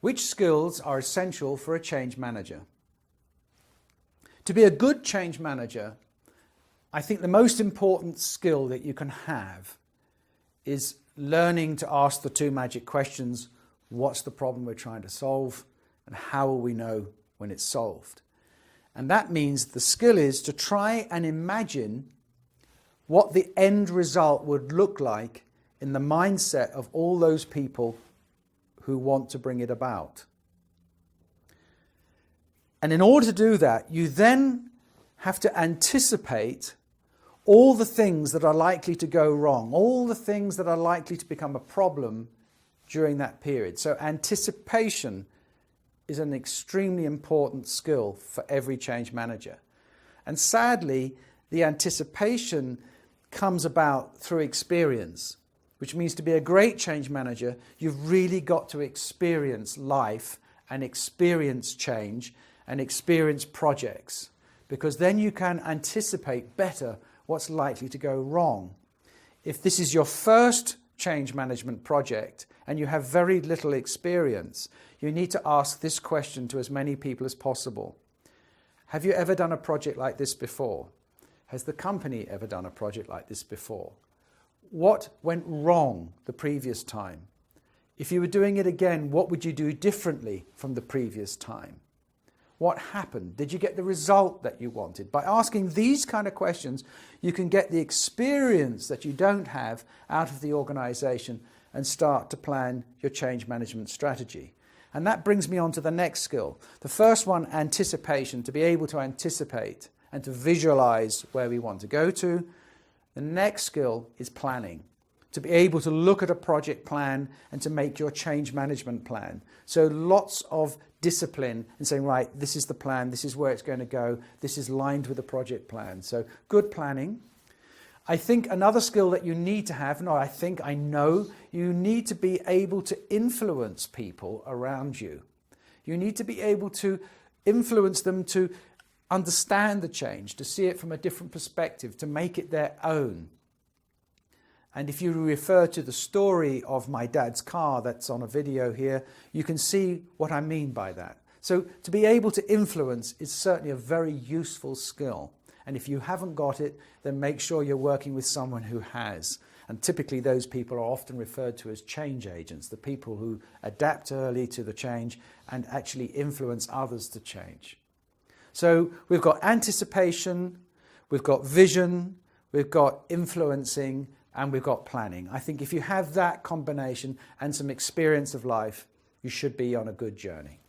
Which skills are essential for a change manager? To be a good change manager, I think the most important skill that you can have is learning to ask the two magic questions: what's the problem we're trying to solve, and how will we know when it's solved? And that means the skill is to try and imagine what the end result would look like in the mindset of all those people who want to bring it about. And in order to do that, you then have to anticipate all the things that are likely to go wrong, all the things that are likely to become a problem during that period. So anticipation is an extremely important skill for every change manager. And sadly, the anticipation comes about through experience, which means to be a great change manager, you've really got to experience life and experience change and experience projects, because then you can anticipate better what's likely to go wrong. If this is your first change management project and you have very little experience, you need to ask this question to as many people as possible. Have you ever done a project like this before? Has the company ever done a project like this before? What went wrong the previous time? If you were doing it again, what would you do differently from the previous time? What happened? Did you get the result that you wanted? By asking these kind of questions, you can get the experience that you don't have out of the organization and start to plan your change management strategy. And that brings me on to the next skill. The first one, anticipation, to be able to anticipate and to visualize where we want to go to. The next skill is planning, to be able to look at a project plan and to make your change management plan. So lots of discipline in saying, right, this is the plan, this is where it's going to go, this is lined with the project plan. So good planning. I think another skill that you need to have, I know, you need to be able to influence people around you. You need to be able to influence them to understand the change, to see it from a different perspective, to make it their own. And if you refer to the story of my dad's car that's on a video here, you can see what I mean by that. So to be able to influence is certainly a very useful skill. And if you haven't got it, then make sure you're working with someone who has. And typically those people are often referred to as change agents, the people who adapt early to the change and actually influence others to change. So we've got anticipation, we've got vision, we've got influencing, and we've got planning. I think if you have that combination and some experience of life, you should be on a good journey.